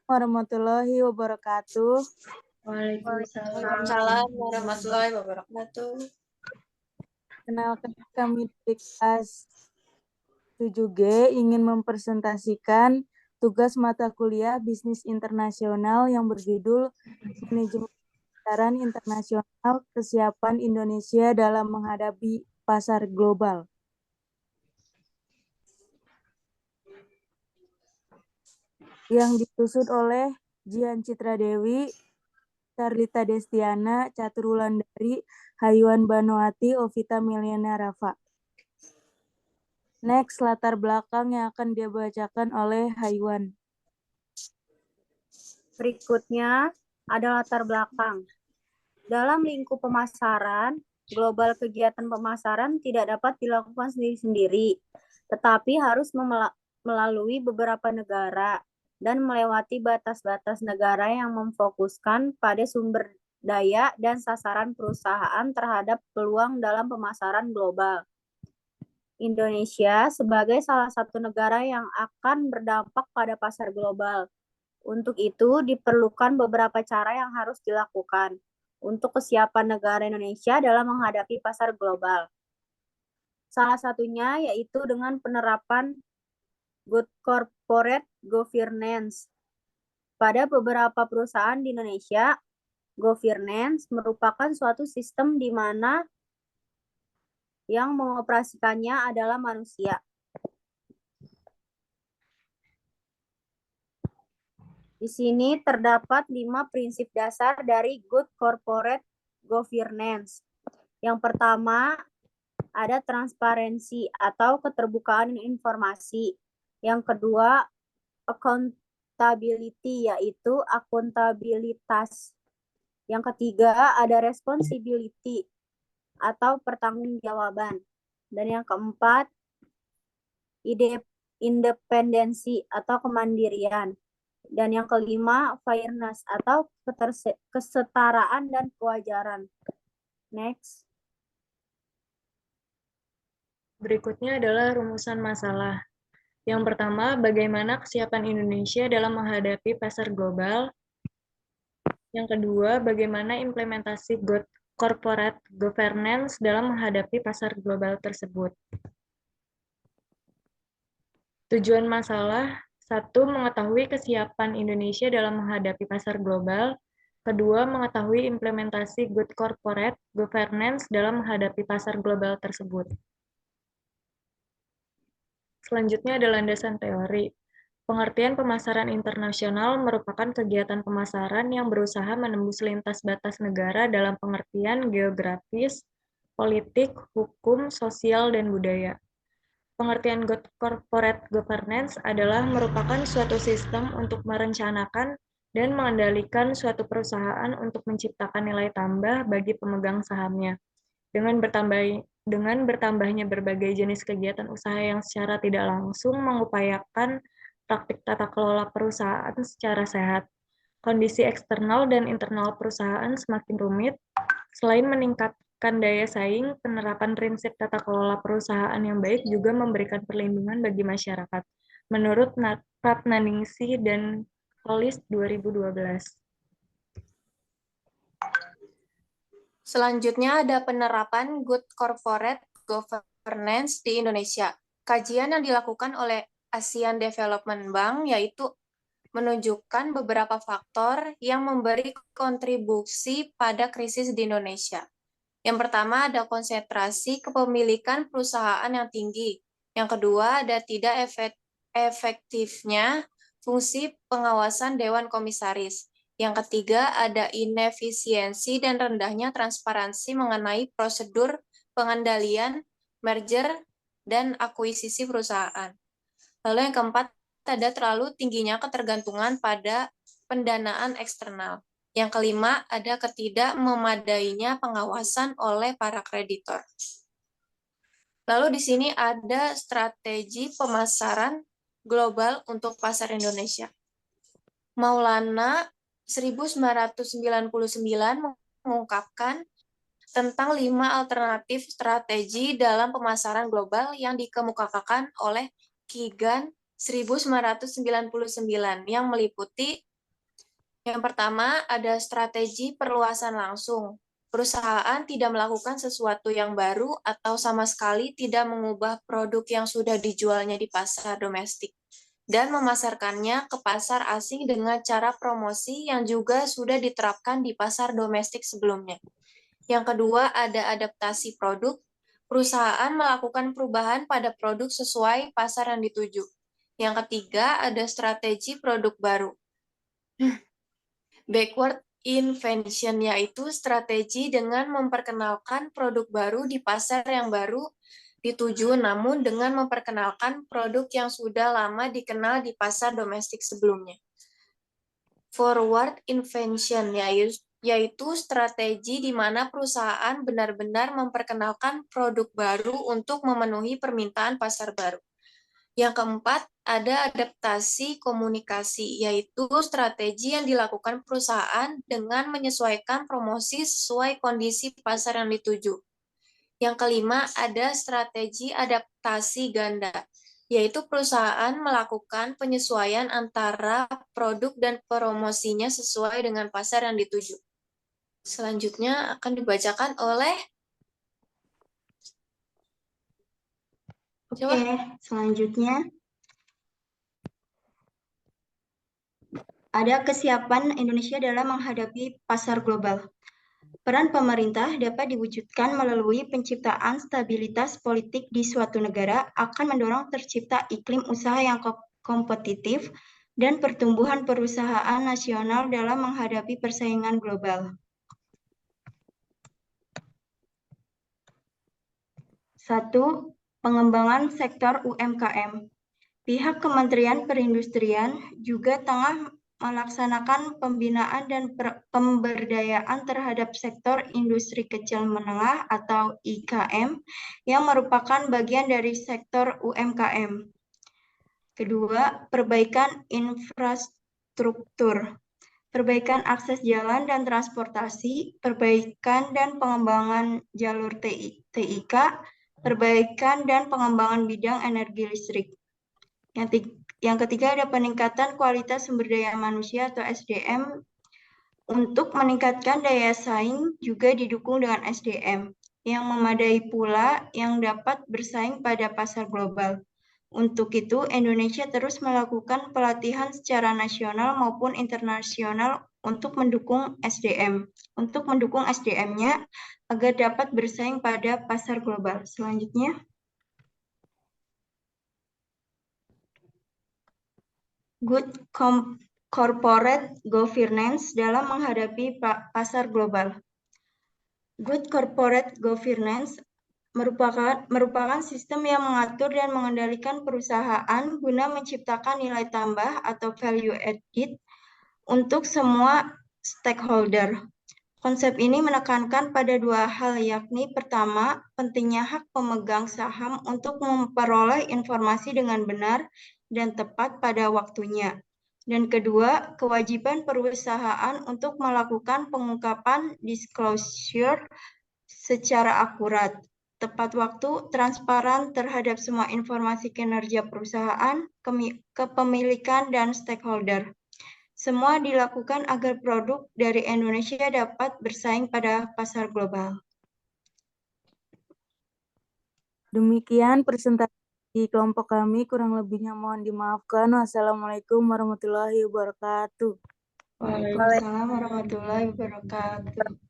warahmatullahi wabarakatuh. Waalaikumsalam warahmatullahi wabarakatuh. Kenalkan kami dari kelas 7G ingin mempresentasikan tugas mata kuliah Bisnis Internasional yang berjudul Manajemen Pemasaran Internasional Kesiapan Indonesia dalam Menghadapi Pasar Global. Yang disusun oleh Jian Citra Dewi, Carlita Destiana, Catur Wulandari, Hayuan Banoati, Ovita Miliana Rafa. Next, latar belakang yang akan dibacakan oleh Hayuan. Berikutnya ada latar belakang. Dalam lingkup pemasaran, global kegiatan pemasaran tidak dapat dilakukan sendiri-sendiri, tetapi harus melalui beberapa negara dan melewati batas-batas negara yang memfokuskan pada sumber daya dan sasaran perusahaan terhadap peluang dalam pemasaran global. Indonesia sebagai salah satu negara yang akan berdampak pada pasar global. Untuk itu diperlukan beberapa cara yang harus dilakukan untuk kesiapan negara Indonesia dalam menghadapi pasar global. Salah satunya yaitu dengan penerapan Good Corporate Governance. Pada beberapa perusahaan di Indonesia, governance merupakan suatu sistem di mana yang mengoperasikannya adalah manusia. Di sini terdapat 5 prinsip dasar dari Good Corporate Governance. Yang pertama, ada transparansi atau keterbukaan informasi. Yang kedua, accountability, yaitu akuntabilitas. Yang ketiga, ada responsibility atau pertanggungjawaban. Dan yang keempat, independensi atau kemandirian. Dan yang kelima, fairness atau kesetaraan dan kewajaran. Next. Berikutnya adalah rumusan masalah. Yang pertama, bagaimana kesiapan Indonesia dalam menghadapi pasar global. Yang kedua, bagaimana implementasi Good Corporate Governance dalam menghadapi pasar global tersebut. Tujuan masalah, 1. Mengetahui kesiapan Indonesia dalam menghadapi pasar global. Kedua, mengetahui implementasi Good Corporate Governance dalam menghadapi pasar global tersebut. Selanjutnya ada landasan teori. Pengertian pemasaran internasional merupakan kegiatan pemasaran yang berusaha menembus lintas batas negara dalam pengertian geografis, politik, hukum, sosial, dan budaya. Pengertian Good Corporate Governance adalah merupakan suatu sistem untuk merencanakan dan mengendalikan suatu perusahaan untuk menciptakan nilai tambah bagi pemegang sahamnya. Dengan bertambahnya berbagai jenis kegiatan usaha yang secara tidak langsung mengupayakan praktik tata kelola perusahaan secara sehat. Kondisi eksternal dan internal perusahaan semakin rumit. Selain meningkatkan daya saing, penerapan prinsip tata kelola perusahaan yang baik juga memberikan perlindungan bagi masyarakat. Menurut Pratnaningsih dan Polis 2012. Selanjutnya ada penerapan Good Corporate Governance di Indonesia. Kajian yang dilakukan oleh ASEAN Development Bank yaitu menunjukkan beberapa faktor yang memberi kontribusi pada krisis di Indonesia. Yang pertama ada konsentrasi kepemilikan perusahaan yang tinggi. Yang kedua ada tidak efektifnya fungsi pengawasan Dewan Komisaris. Yang ketiga, ada inefisiensi dan rendahnya transparansi mengenai prosedur pengendalian, merger, dan akuisisi perusahaan. Lalu yang keempat, ada terlalu tingginya ketergantungan pada pendanaan eksternal. Yang kelima, ada ketidakmemadainya pengawasan oleh para kreditor. Lalu di sini ada strategi pemasaran global untuk pasar Indonesia. Maulana 1999 mengungkapkan tentang 5 alternatif strategi dalam pemasaran global yang dikemukakan oleh Keegan 1999 yang meliputi Yang pertama, ada strategi perluasan langsung. Perusahaan tidak melakukan sesuatu yang baru atau sama sekali tidak mengubah produk yang sudah dijualnya di pasar domestik dan memasarkannya ke pasar asing dengan cara promosi yang juga sudah diterapkan di pasar domestik sebelumnya. Yang kedua, ada adaptasi produk. Perusahaan melakukan perubahan pada produk sesuai pasar yang dituju. Yang ketiga, ada strategi produk baru. Backward invention, yaitu strategi dengan memperkenalkan produk baru di pasar yang baru dituju, namun dengan memperkenalkan produk yang sudah lama dikenal di pasar domestik sebelumnya. Forward invention, yaitu strategi di mana perusahaan benar-benar memperkenalkan produk baru untuk memenuhi permintaan pasar baru. Yang keempat, ada adaptasi komunikasi, yaitu strategi yang dilakukan perusahaan dengan menyesuaikan promosi sesuai kondisi pasar yang dituju. Yang kelima, ada strategi adaptasi ganda, yaitu perusahaan melakukan penyesuaian antara produk dan promosinya sesuai dengan pasar yang dituju. Selanjutnya akan dibacakan oleh Oke, selanjutnya ada kesiapan Indonesia dalam menghadapi pasar global. Peran pemerintah dapat diwujudkan melalui penciptaan stabilitas politik di suatu negara akan mendorong tercipta iklim usaha yang kompetitif dan pertumbuhan perusahaan nasional dalam menghadapi persaingan global. 1. Pengembangan sektor UMKM. Pihak Kementerian Perindustrian juga tengah melaksanakan pembinaan dan pemberdayaan terhadap sektor industri kecil menengah atau IKM yang merupakan bagian dari sektor UMKM. Kedua, perbaikan infrastruktur. Perbaikan akses jalan dan transportasi, perbaikan dan pengembangan jalur TIK, perbaikan dan pengembangan bidang energi listrik. Yang ketiga, ada peningkatan kualitas sumber daya manusia atau SDM. Untuk meningkatkan daya saing juga didukung dengan SDM yang memadai pula yang dapat bersaing pada pasar global. Untuk itu, Indonesia terus melakukan pelatihan secara nasional maupun internasional untuk mendukung SDM. Untuk mendukung SDM-nya agar dapat bersaing pada pasar global. Selanjutnya. Good corporate governance dalam menghadapi pasar global. Good corporate governance merupakan sistem yang mengatur dan mengendalikan perusahaan guna menciptakan nilai tambah atau value added untuk semua stakeholder. Konsep ini menekankan pada dua hal, yakni pertama, pentingnya hak pemegang saham untuk memperoleh informasi dengan benar dan tepat pada waktunya. Dan kedua, kewajiban perusahaan untuk melakukan pengungkapan disclosure secara akurat, tepat waktu, transparan terhadap semua informasi kinerja perusahaan, kepemilikan, dan stakeholder. Semua dilakukan agar produk dari Indonesia dapat bersaing pada pasar global. Demikian presentasi kelompok kami, kurang lebihnya mohon dimaafkan. Wassalamualaikum warahmatullahi wabarakatuh. Waalaikumsalam warahmatullahi wabarakatuh.